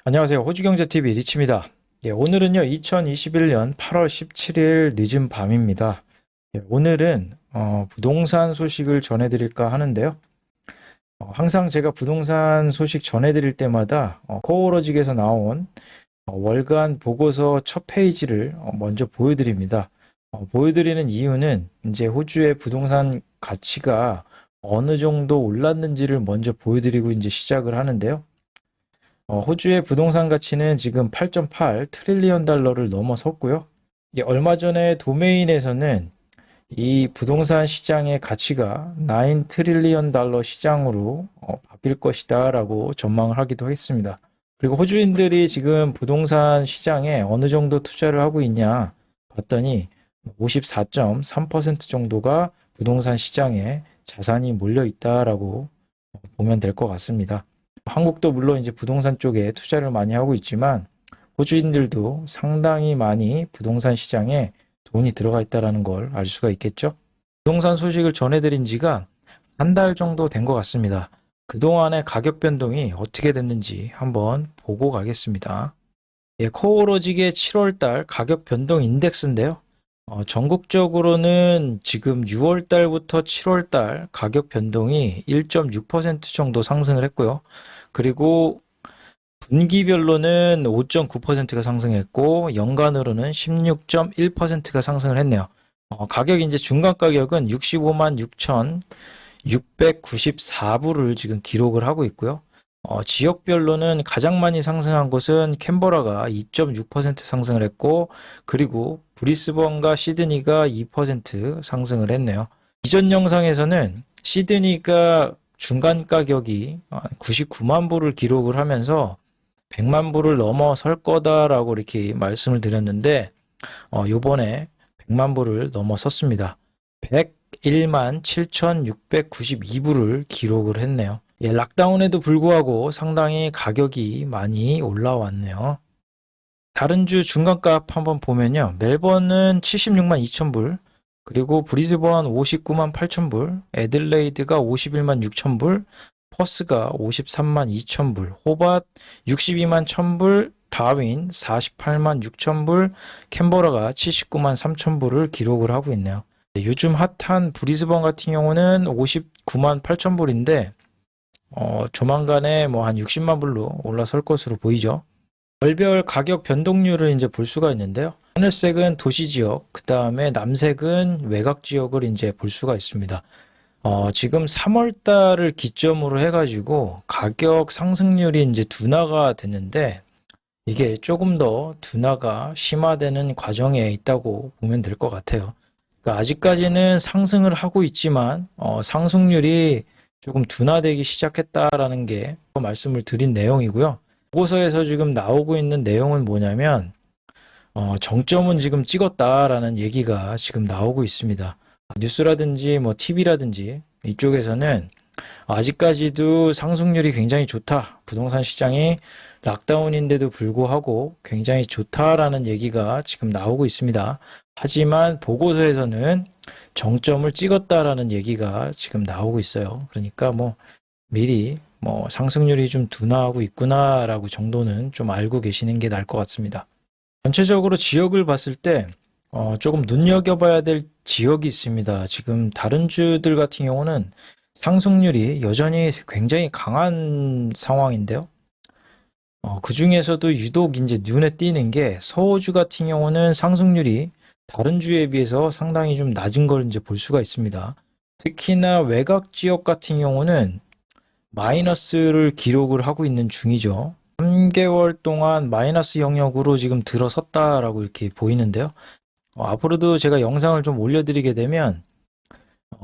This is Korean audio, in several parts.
안녕하세요. 호주경제TV 리치입니다. 오늘은요, 2021년 8월 17일 늦은 밤입니다. 오늘은 부동산 소식을 전해드릴까 하는데요. 항상 제가 부동산 소식 전해드릴 때마다 코오로직에서 나온 월간 보고서 첫 페이지를 먼저 보여드립니다. 보여드리는 이유는 이제 호주의 부동산 가치가 어느 정도 올랐는지를 먼저 보여드리고 이제 시작을 하는데요. 호주의 부동산 가치는 지금 8.8 트릴리언 달러를 넘어섰고요. 얼마 전에 도메인에서는 이 부동산 시장의 가치가 9 트릴리언 달러 시장으로 바뀔 것이다 라고 전망을 하기도 했습니다. 그리고 호주인들이 지금 부동산 시장에 어느 정도 투자를 하고 있냐 봤더니 54.3% 정도가 부동산 시장에 자산이 몰려 있다라고 보면 될 것 같습니다. 한국도 물론 이제 부동산 쪽에 투자를 많이 하고 있지만 호주인들도 상당히 많이 부동산 시장에 돈이 들어가 있다는 걸 알 수가 있겠죠. 부동산 소식을 전해드린 지가 한 달 정도 된 것 같습니다. 그동안의 가격 변동이 어떻게 됐는지 한번 보고 가겠습니다. 코오로직의 7월달 가격 변동 인덱스인데요. 전국적으로는 지금 6월 달부터 7월 달 가격 변동이 1.6% 정도 상승을 했고요. 그리고 분기별로는 5.9%가 상승했고 연간으로는 16.1%가 상승을 했네요. 가격이 이제 중간 가격은 65만 6,694불을 지금 기록을 하고 있고요. 지역별로는 가장 많이 상승한 곳은 캔버라가 2.6% 상승을 했고, 그리고 브리스번과 시드니가 2% 상승을 했네요. 이전 영상에서는 시드니가 중간 가격이 99만 불을 기록을 하면서 100만 불을 넘어설 거다라고 이렇게 말씀을 드렸는데, 요번에 100만 불을 넘어섰습니다. 101만 7,692불을 기록을 했네요. 락다운에도 불구하고 상당히 가격이 많이 올라왔네요. 다른 주 중간값 한번 보면요. 멜번은 76만 2천불, 그리고 브리즈번 59만 8천불, 애들레이드가 51만 6천불, 퍼스가 53만 2천불, 호밭 62만 1천불, 다윈 48만 6천불, 캔버라가 79만 3천불을 기록을 하고 있네요. 요즘 핫한 브리즈번 같은 경우는 59만 8천불인데 조만간에 뭐 한 60만 불로 올라설 것으로 보이죠. 월별 가격 변동률을 이제 볼 수가 있는데요. 하늘색은 도시 지역, 그 다음에 남색은 외곽 지역을 이제 볼 수가 있습니다. 지금 3월 달을 기점으로 해가지고 가격 상승률이 이제 둔화가 됐는데 이게 조금 더 둔화가 심화되는 과정에 있다고 보면 될 것 같아요. 그러니까 아직까지는 상승을 하고 있지만 상승률이 조금 둔화되기 시작했다라는 게 말씀을 드린 내용이고요. 보고서에서 지금 나오고 있는 내용은 뭐냐면 정점은 지금 찍었다라는 얘기가 지금 나오고 있습니다. 뉴스라든지 뭐 TV라든지 이쪽에서는 아직까지도 상승률이 굉장히 좋다. 부동산 시장이 락다운인데도 불구하고 굉장히 좋다라는 얘기가 지금 나오고 있습니다. 하지만 보고서에서는 정점을 찍었다라는 얘기가 지금 나오고 있어요. 그러니까 뭐 미리 뭐 상승률이 좀 둔화하고 있구나라고 정도는 좀 알고 계시는 게 나을 것 같습니다. 전체적으로 지역을 봤을 때 조금 눈여겨봐야 될 지역이 있습니다. 지금 다른 주들 같은 경우는 상승률이 여전히 굉장히 강한 상황인데요. 그 중에서도 유독 이제 눈에 띄는 게 서호주 같은 경우는 상승률이 다른 주에 비해서 상당히 좀 낮은 걸 이제 볼 수가 있습니다. 특히나 외곽 지역 같은 경우는 마이너스를 기록을 하고 있는 중이죠. 3개월 동안 마이너스 영역으로 지금 들어섰다라고 이렇게 보이는데요. 앞으로도 제가 영상을 좀 올려드리게 되면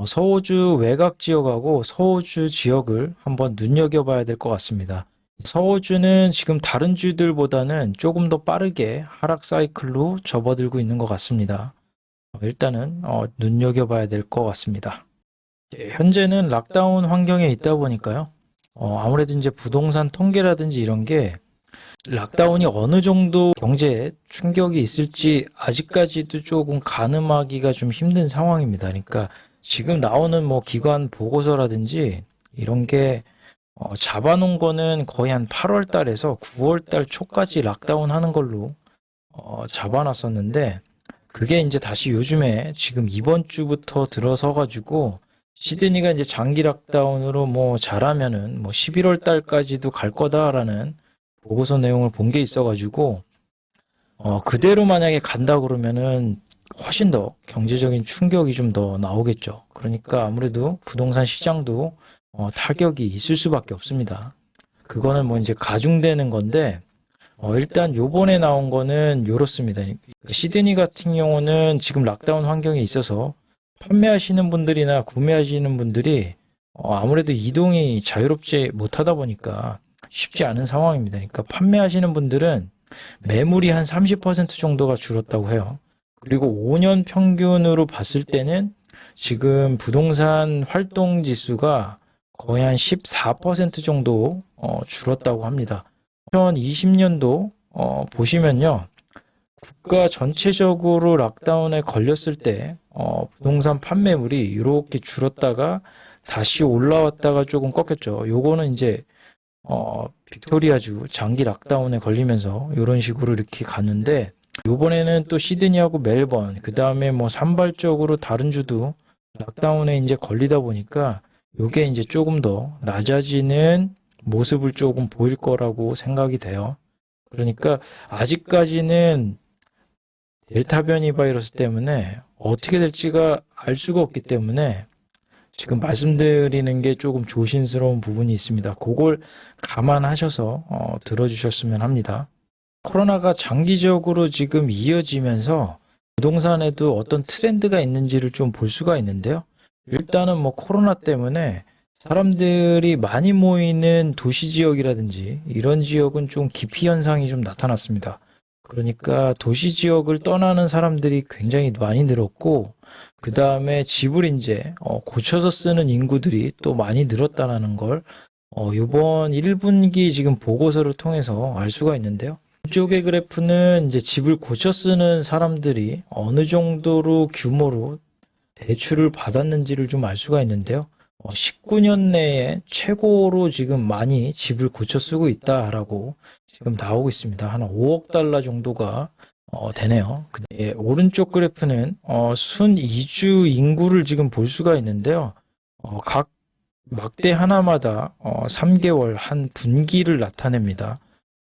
서호주 외곽 지역하고 서호주 지역을 한번 눈여겨봐야 될 것 같습니다. 서호주는 지금 다른 주들보다는 조금 더 빠르게 하락 사이클로 접어들고 있는 것 같습니다. 일단은 눈여겨봐야 될 것 같습니다. 현재는 락다운 환경에 있다 보니까요. 아무래도 이제 부동산 통계라든지 이런 게 락다운이 어느 정도 경제에 충격이 있을지 아직까지도 조금 가늠하기가 좀 힘든 상황입니다. 그러니까 지금 나오는 뭐 기관 보고서라든지 이런 게 잡아놓은 거는 거의 한 8월 달에서 9월 달 초까지 락다운 하는 걸로 잡아놨었는데, 그게 이제 다시 요즘에 지금 이번 주부터 들어서 가지고 시드니가 이제 장기 락다운으로 뭐 잘하면은 뭐 11월 달까지도 갈 거다라는 보고서 내용을 본 게 있어가지고 그대로 만약에 간다 그러면은 훨씬 더 경제적인 충격이 좀 더 나오겠죠. 그러니까 아무래도 부동산 시장도 타격이 있을 수밖에 없습니다. 그거는 뭐 이제 가중되는 건데 일단 요번에 나온 거는 요렇습니다. 시드니 같은 경우는 지금 락다운 환경에 있어서 판매하시는 분들이나 구매하시는 분들이 아무래도 이동이 자유롭지 못하다 보니까 쉽지 않은 상황입니다. 그러니까 판매하시는 분들은 매물이 한 30% 정도가 줄었다고 해요. 그리고 5년 평균으로 봤을 때는 지금 부동산 활동 지수가 거의 한 14% 정도 줄었다고 합니다. 2020년도 보시면요. 국가 전체적으로 락다운에 걸렸을 때 부동산 판매물이 이렇게 줄었다가 다시 올라왔다가 조금 꺾였죠. 요거는 이제 빅토리아주 장기 락다운에 걸리면서 이런 식으로 이렇게 갔는데 요번에는 또 시드니하고 멜번 그 다음에 뭐 산발적으로 다른 주도 락다운에 이제 걸리다 보니까 요게 이제 조금 더 낮아지는 모습을 조금 보일 거라고 생각이 돼요. 그러니까 아직까지는 델타 변이 바이러스 때문에 어떻게 될지가 알 수가 없기 때문에 지금 말씀드리는 게 조금 조심스러운 부분이 있습니다. 그걸 감안하셔서 들어주셨으면 합니다. 코로나가 장기적으로 지금 이어지면서 부동산에도 어떤 트렌드가 있는지를 좀 볼 수가 있는데요. 일단은 뭐 코로나 때문에 사람들이 많이 모이는 도시 지역이라든지 이런 지역은 좀 기피 현상이 좀 나타났습니다. 그러니까 도시 지역을 떠나는 사람들이 굉장히 많이 늘었고, 그 다음에 집을 이제 고쳐서 쓰는 인구들이 또 많이 늘었다는 걸 이번 1분기 지금 보고서를 통해서 알 수가 있는데요. 이쪽의 그래프는 이제 집을 고쳐 쓰는 사람들이 어느 정도로 규모로 대출을 받았는지를 좀 알 수가 있는데요. 19년 내에 최고로 지금 많이 집을 고쳐 쓰고 있다라고 지금 나오고 있습니다. 한 5억 달러 정도가 되네요. 오른쪽 그래프는 순 이주 인구를 지금 볼 수가 있는데요. 각 막대 하나마다 3개월 한 분기를 나타냅니다.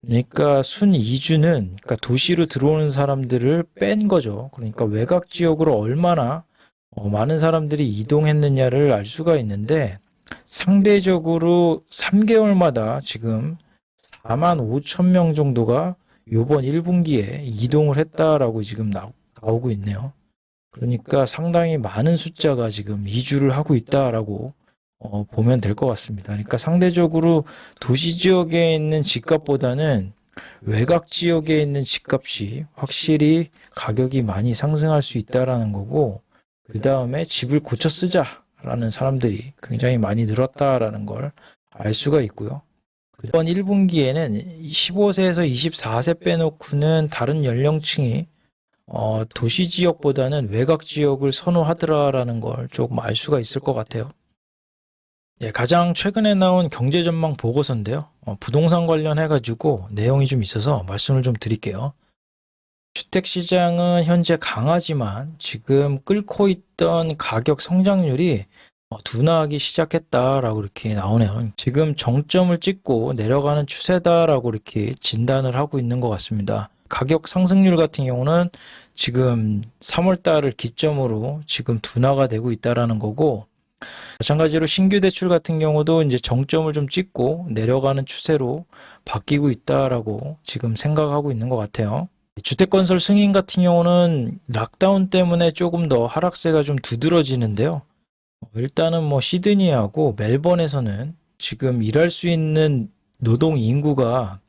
그러니까 순 이주는 그러니까 도시로 들어오는 사람들을 뺀 거죠. 그러니까 외곽 지역으로 얼마나 많은 사람들이 이동했느냐를 알 수가 있는데 상대적으로 3개월마다 지금 4만 5천 명 정도가 이번 1분기에 이동을 했다라고 지금 나오고 있네요. 그러니까 상당히 많은 숫자가 지금 이주를 하고 있다라고 보면 될 것 같습니다. 그러니까 상대적으로 도시 지역에 있는 집값보다는 외곽 지역에 있는 집값이 확실히 가격이 많이 상승할 수 있다라는 거고, 그 다음에 집을 고쳐 쓰자라는 사람들이 굉장히 많이 늘었다라는 걸 알 수가 있고요. 이번 1분기에는 15세에서 24세 빼놓고는 다른 연령층이 도시 지역보다는 외곽 지역을 선호하더라라는 걸 조금 알 수가 있을 것 같아요. 예, 가장 최근에 나온 경제 전망 보고서인데요. 부동산 관련해가지고 내용이 좀 있어서 말씀을 좀 드릴게요. 주택시장은 현재 강하지만 지금 끓고 있던 가격 성장률이 둔화하기 시작했다라고 이렇게 나오네요. 지금 정점을 찍고 내려가는 추세다라고 이렇게 진단을 하고 있는 것 같습니다. 가격 상승률 같은 경우는 지금 3월 달을 기점으로 지금 둔화가 되고 있다라는 거고, 마찬가지로 신규 대출 같은 경우도 이제 정점을 좀 찍고 내려가는 추세로 바뀌고 있다라고 지금 생각하고 있는 것 같아요. 주택건설 승인 같은 경우는 락다운 때문에 조금 더 하락세가 좀 두드러지는데요. 일단은 뭐 시드니하고 멜번에서는 지금 일할 수 있는 노동 인구가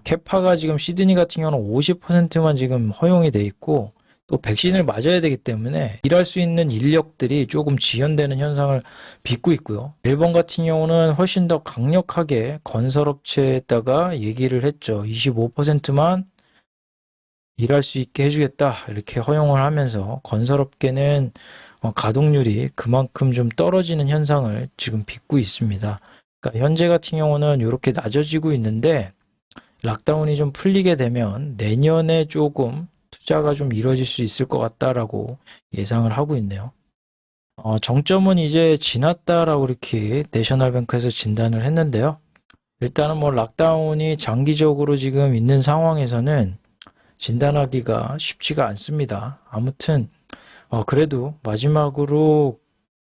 캐파가 지금 시드니 같은 경우는 50%만 지금 허용이 돼 있고, 또 백신을 맞아야 되기 때문에 일할 수 있는 인력들이 조금 지연되는 현상을 빚고 있고요. 멜번 같은 경우는 훨씬 더 강력하게 건설업체에다가 얘기를 했죠. 25%만 일할 수 있게 해주겠다 이렇게 허용을 하면서 건설업계는 가동률이 그만큼 좀 떨어지는 현상을 지금 빚고 있습니다. 그러니까 현재 같은 경우는 이렇게 낮아지고 있는데 락다운이 좀 풀리게 되면 내년에 조금 투자가 좀 이루어질 수 있을 것 같다라고 예상을 하고 있네요. 정점은 이제 지났다라고 이렇게 내셔널뱅크에서 진단을 했는데요. 일단은 뭐 락다운이 장기적으로 지금 있는 상황에서는 진단하기가 쉽지가 않습니다. 아무튼 그래도 마지막으로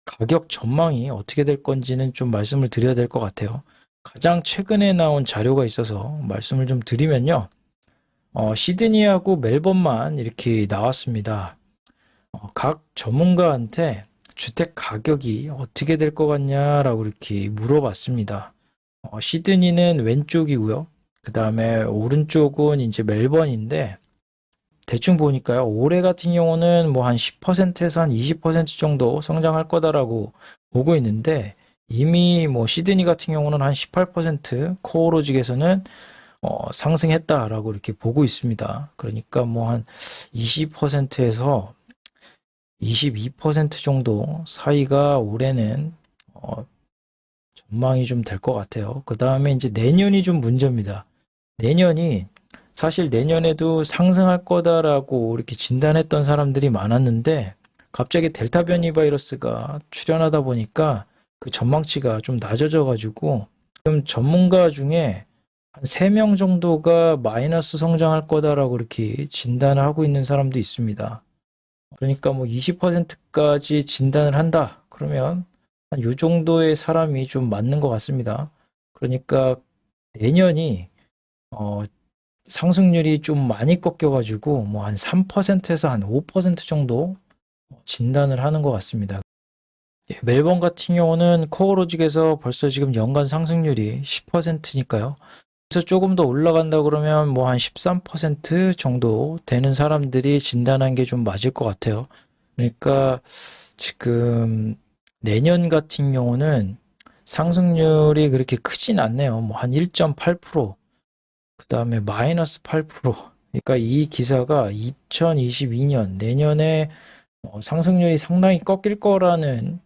가격 전망이 어떻게 될 건지는 좀 말씀을 드려야 될 것 같아요. 가장 최근에 나온 자료가 있어서 말씀을 좀 드리면요. 시드니하고 멜번만 이렇게 나왔습니다. 각 전문가한테 주택 가격이 어떻게 될 것 같냐라고 이렇게 물어봤습니다. 시드니는 왼쪽이고요. 그 다음에 오른쪽은 이제 멜번인데 대충 보니까요. 올해 같은 경우는 뭐 한 10%에서 한 20% 정도 성장할 거다라고 보고 있는데 이미 뭐 시드니 같은 경우는 한 18%, 코오로직에서는 상승했다라고 이렇게 보고 있습니다. 그러니까 뭐 한 20%에서 22% 정도 사이가 올해는 전망이 좀 될 것 같아요. 그 다음에 이제 내년이 좀 문제입니다. 내년이 사실 내년에도 상승할 거다라고 이렇게 진단했던 사람들이 많았는데 갑자기 델타 변이 바이러스가 출현하다 보니까 그 전망치가 좀 낮아져 가지고 지금 전문가 중에 한 3명 정도가 마이너스 성장할 거다라고 이렇게 진단을 하고 있는 사람도 있습니다. 그러니까 뭐 20%까지 진단을 한다. 그러면 한 요 정도의 사람이 좀 맞는 것 같습니다. 그러니까 내년이 어, 상승률이 좀 많이 꺾여가지고 뭐 한 3%에서 한 5% 정도 진단을 하는 것 같습니다. 예, 멜번 같은 경우는 코어로직에서 벌써 지금 연간 상승률이 10%니까요. 그래서 조금 더 올라간다 그러면 뭐 한 13% 정도 되는 사람들이 진단한 게 좀 맞을 것 같아요. 그러니까 지금 내년 같은 경우는 상승률이 그렇게 크진 않네요. 뭐 한 1.8%, 그 다음에 마이너스 8%. 그러니까 이 기사가 2022년 내년에 상승률이 상당히 꺾일 거라는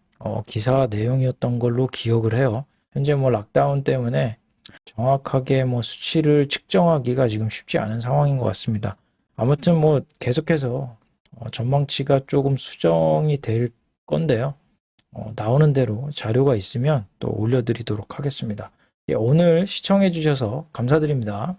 기사 내용이었던 걸로 기억을 해요. 현재 뭐 락다운 때문에 정확하게 뭐 수치를 측정하기가 지금 쉽지 않은 상황인 것 같습니다. 아무튼 뭐 계속해서 전망치가 조금 수정이 될 건데요. 나오는 대로 자료가 있으면 또 올려드리도록 하겠습니다. 예, 오늘 시청해 주셔서 감사드립니다.